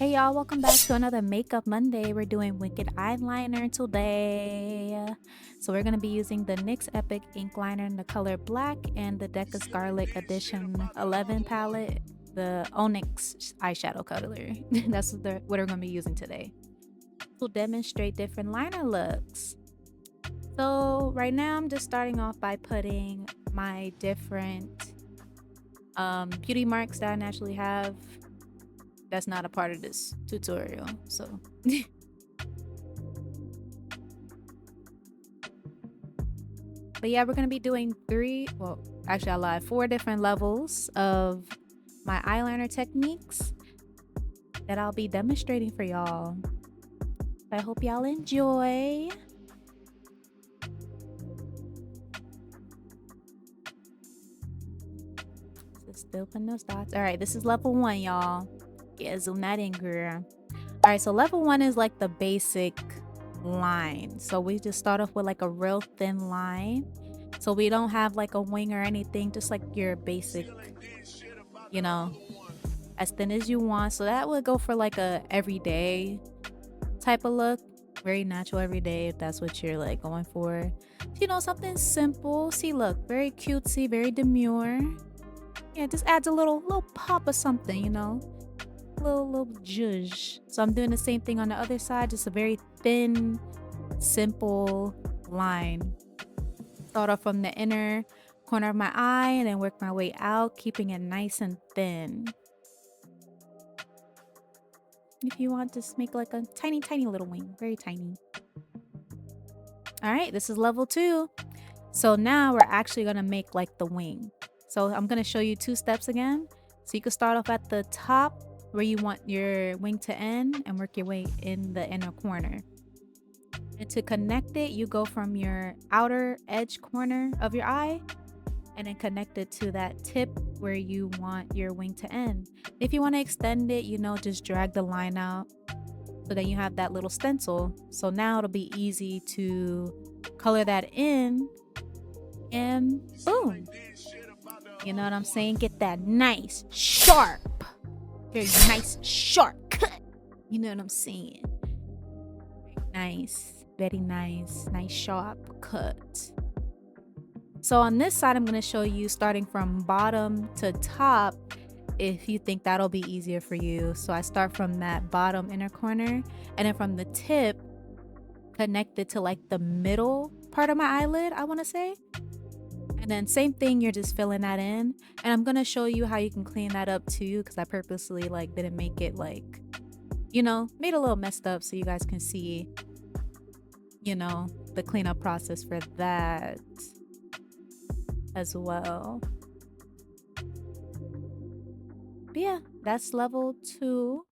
Hey y'all, welcome back to another Makeup Monday. We're doing Wicked Eyeliner today. So we're going to be using the NYX Epic Ink Liner in the color black and the Deca Scarlet Edition 11 palette, the Onyx eyeshadow color. That's what we're going to be using today. We'll demonstrate different liner looks. So right now I'm just starting off by putting my different beauty marks that I naturally have. That's not a part of this tutorial, so but yeah, we're gonna be doing I lied, 4 different levels of my eyeliner techniques that I'll be demonstrating for y'all. I hope y'all enjoy. Still putting those dots. All right, this is level 1, y'all. Yeah, zoom that in, girl. All right, so level 1 is like the basic line. So we just start off with like a real thin line. So we don't have like a wing or anything, just like your basic, you know, as thin as you want. So that would go for like a everyday type of look. Very natural everyday if that's what you're like going for. You know, something simple. See, look, very cutesy, very demure. Yeah, just adds a little pop of something, you know. Little zhuzh. So I'm doing the same thing on the other side, just a very thin, simple line. Start off from the inner corner of my eye and then work my way out, keeping it nice and thin. If you want, just make like a tiny little wing, very tiny. All right, this is level 2. So now we're actually gonna make like the wing. So I'm gonna show you 2 steps again. So you can start off at the top where you want your wing to end and work your way in the inner corner. And to connect it, you go from your outer edge corner of your eye and then connect it to that tip where you want your wing to end. If you want to extend it, you know, just drag the line out so then you have that little stencil. So now it'll be easy to color that in and boom. You know what I'm saying? Get that nice, sharp, very nice, sharp cut. You know what I'm saying? Nice, very nice, sharp cut. So on this side, I'm going to show you starting from bottom to top if you think that'll be easier for you. So I start from that bottom inner corner and then from the tip, connect it to like the middle part of my eyelid, I want to say. And then same thing, you're just filling that in. And I'm going to show you how you can clean that up too, because I purposely like didn't make it like, you know, made a little messed up so you guys can see, you know, the cleanup process for that as well. But yeah, that's level 2.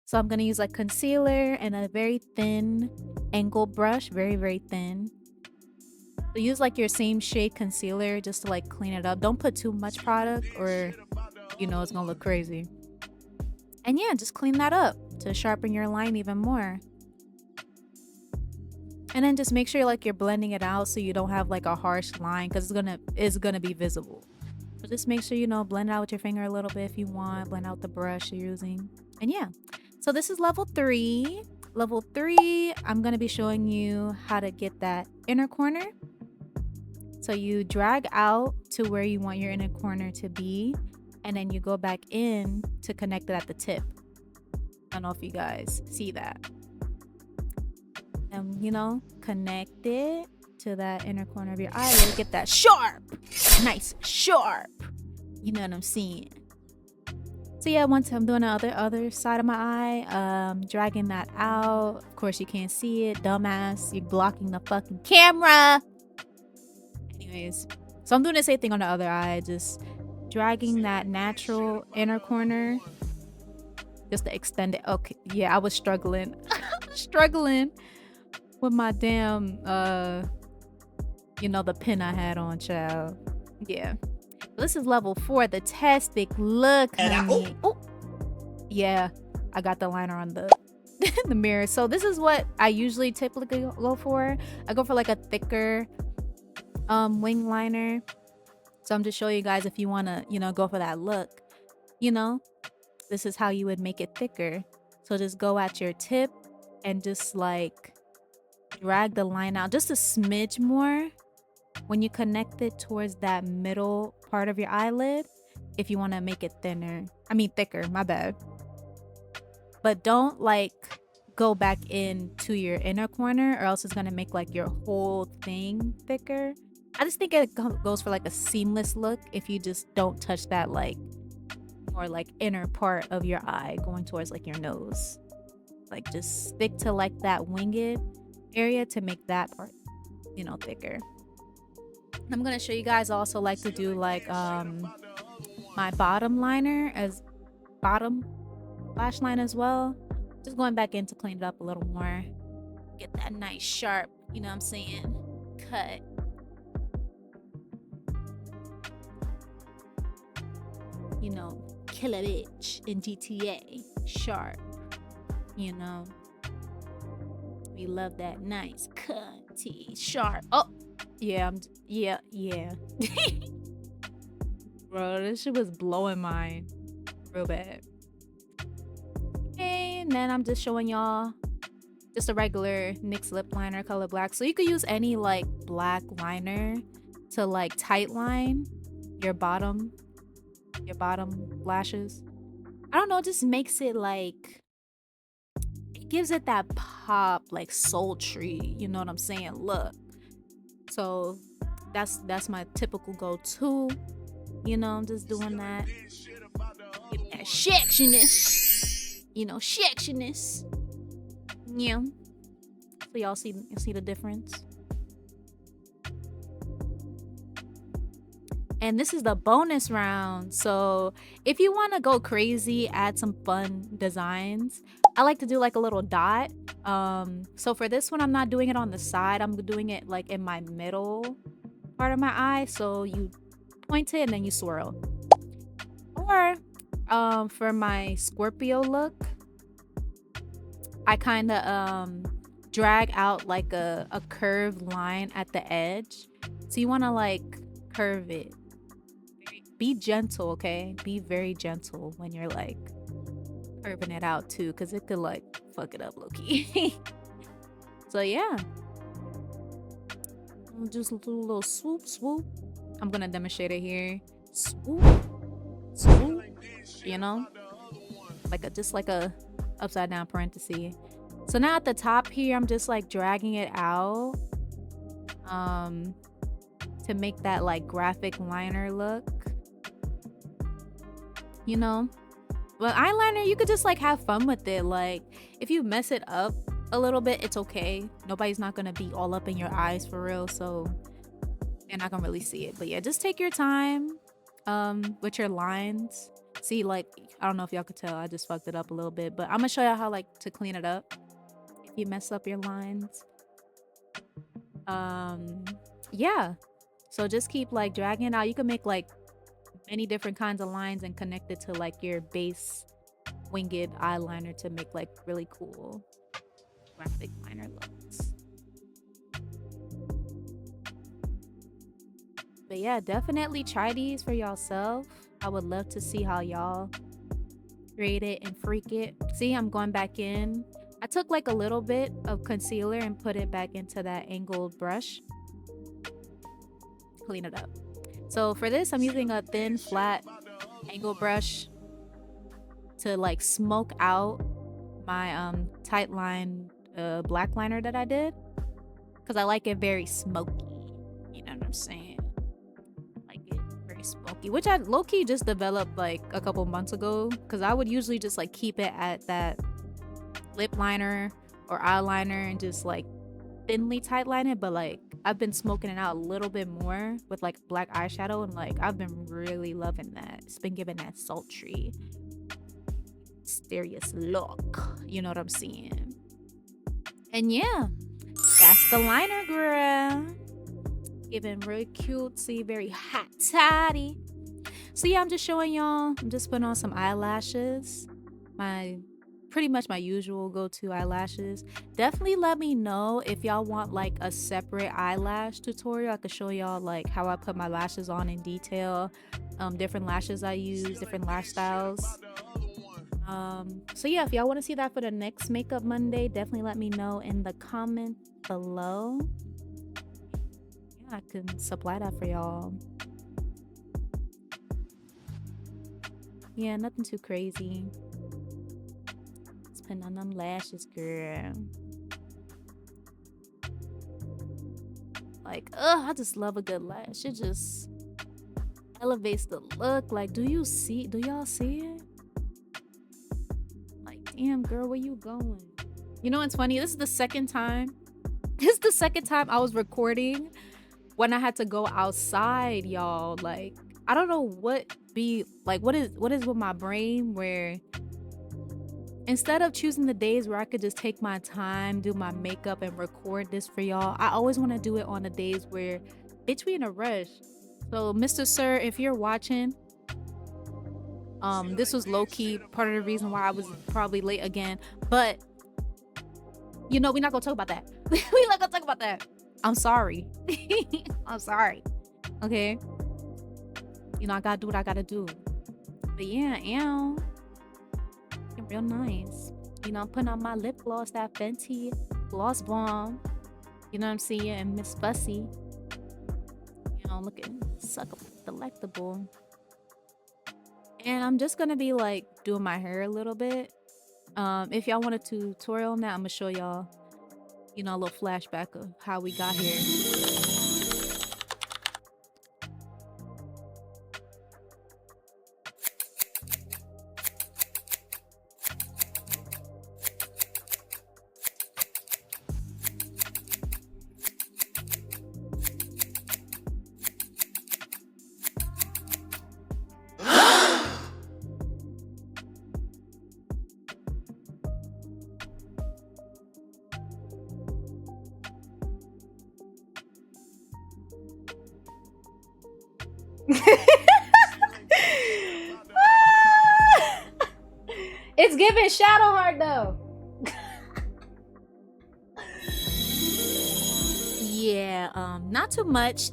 So I'm going to use like concealer and a very thin angled brush, very thin. So use like your same shade concealer just to like clean it up. Don't put too much product or, you know, it's going to look crazy. And yeah, just clean that up to sharpen your line even more. And then just make sure like you're blending it out so you don't have like a harsh line because it's gonna be visible. So just make sure, you know, blend it out with your finger a little bit if you want. Blend out the brush you're using. And yeah, so this is level 3. Level 3, I'm gonna be showing you how to get that inner corner. So you drag out to where you want your inner corner to be, and then you go back in to connect it at the tip. I don't know if you guys see that. And, you know, connect it to that inner corner of your eyelid. Get that sharp, nice, sharp. You know what I'm saying? So yeah, once I'm doing the other side of my eye, dragging that out. Of course, you can't see it, dumbass. You're blocking the fucking camera. Anyways, so I'm doing the same thing on the other eye, just dragging that natural inner corner just to extend it. Okay, yeah, I was struggling. struggling with my damn, you know, the pin I had on, child. Yeah. This is level 4, the Tastic look, honey. Oh, yeah, I got the liner on the the mirror. So this is what I usually typically go for. I go for like a thicker wing liner. So I'm just showing you guys if you want to, you know, go for that look, you know, this is how you would make it thicker. So just go at your tip and just like drag the line out just a smidge more when you connect it towards that middle part of your eyelid if you want to make it thinner. I mean thicker, my bad. But don't like go back into your inner corner or else it's going to make like your whole thing thicker. I just think it goes for like a seamless look if you just don't touch that like more like inner part of your eye going towards like your nose. Like just stick to like that winged area to make that part, you know, thicker. I'm gonna show you guys also like to do like my bottom liner as bottom lash line as well. Just going back in to clean it up a little more. Get that nice sharp, you know what I'm saying, cut. You know, kill a bitch in GTA. Sharp. You know. We love that nice cutty sharp. Oh, yeah, yeah. Bro, this shit was blowing mine real bad. Okay, and then I'm just showing y'all just a regular NYX lip liner color black. So you could use any like black liner to like tight line your bottom lashes. I don't know, it just makes it like, it gives it that pop, like sultry, you know what I'm saying, look. So that's my typical go-to, you know. I'm just doing that. Give that sexiness, you know, sexiness. Yeah. So y'all see the difference. And this is the bonus round. So if you want to go crazy, add some fun designs. I like to do like a little dot. So for this one, I'm not doing it on the side. I'm doing it like in my middle part of my eye. So you point it and then you swirl. Or for my Scorpio look, I kind of drag out like a curved line at the edge. So you want to like curve it. Be gentle, okay? Be very gentle when you're like curving it out too, because it could like fuck it up low-key. So yeah, just do a little swoop. I'm gonna demonstrate it here. Swoop, you know, like just like a upside down parenthesis. So now at the top here, I'm just like dragging it out to make that like graphic liner look, you know. But eyeliner, you could just like have fun with it. Like if you mess it up a little bit, it's okay. Nobody's not gonna be all up in your eyes for real, so you're not gonna really see it. But yeah, just take your time with your lines. See, like, I don't know if y'all could tell, I just fucked it up a little bit, but I'm gonna show y'all how like to clean it up if you mess up your lines. Yeah, so just keep like dragging it out. You can make like many different kinds of lines and connect it to like your base winged eyeliner to make like really cool graphic liner looks. But yeah, definitely try these for yourself. I would love to see how y'all create it and freak it. See, I'm going back in. I took like a little bit of concealer and put it back into that angled brush. Clean it up. So for this, I'm using a thin, flat angle brush to like smoke out my tight line black liner that I did, because I like it very smoky. You know what I'm saying? Like it very smoky, which I low-key just developed like a couple months ago, because I would usually just like keep it at that lip liner or eyeliner and just like thinly tight line it, but like I've been smoking it out a little bit more with like black eyeshadow, and like I've been really loving that. It's been giving that sultry, mysterious look, you know what I'm saying? And yeah, that's the liner, girl. Giving really cutesy, very hot toddy. So yeah, I'm just showing y'all. I'm just putting on some eyelashes. Pretty much my usual go-to eyelashes. Definitely let me know if y'all want like a separate eyelash tutorial. I could show y'all like how I put my lashes on in detail, different lashes I use, different lash styles. So yeah, if y'all want to see that for the next Makeup Monday, definitely let me know in the comment below. Yeah, I can supply that for y'all. Yeah, nothing too crazy. Just putting on them lashes, girl. Like, I just love a good lash. It just elevates the look. Like, do y'all see it? Like, damn, girl, where you going? You know what's funny? This is the second time. This is the second time I was recording when I had to go outside, y'all. Like, I don't know what is with my brain where instead of choosing the days where I could just take my time, do my makeup and record this for y'all, I always want to do it on the days where bitch we in a rush. So Mr. Sir, if you're watching, this was low-key part of the reason why I was probably late again, but you know, we're not gonna talk about that. We're not gonna talk about that. I'm sorry. I'm sorry. Okay. You know, I gotta do what I gotta do. But yeah, looking real nice. You know, I'm putting on my lip gloss, that Fenty Gloss Bomb. You know what I'm saying? And Miss Fussy. You know, looking suckable, delectable. And I'm just gonna be like doing my hair a little bit. If y'all want a tutorial on that, I'm gonna show y'all, you know, a little flashback of how we got here. It's giving Shadow Heart though. Yeah, not too much.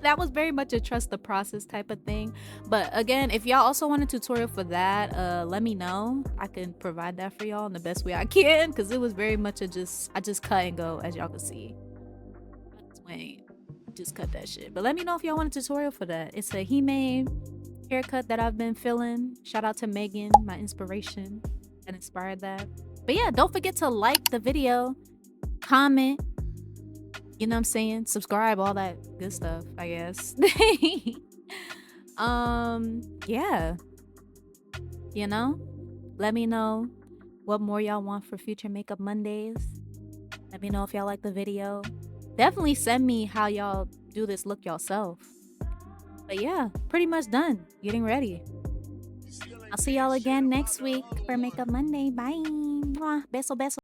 That was very much a trust the process type of thing. But again, if y'all also want a tutorial for that, let me know. I can provide that for y'all in the best way I can, because it was very much I just cut and go, as y'all can see. Wait, just cut that shit. But let me know if y'all want a tutorial for that. It's a He-made haircut that I've been feeling. Shout out to Megan, my inspiration that inspired that. But yeah, don't forget to like the video, comment, you know what I'm saying, subscribe, all that good stuff, I guess. Yeah, you know, let me know what more y'all want for future Makeup Mondays. Let me know if y'all like the video. Definitely send me how y'all do this look yourself. But yeah, pretty much done getting ready. I'll see y'all again next week for Makeup Monday. Bye. Mwah. Beso beso.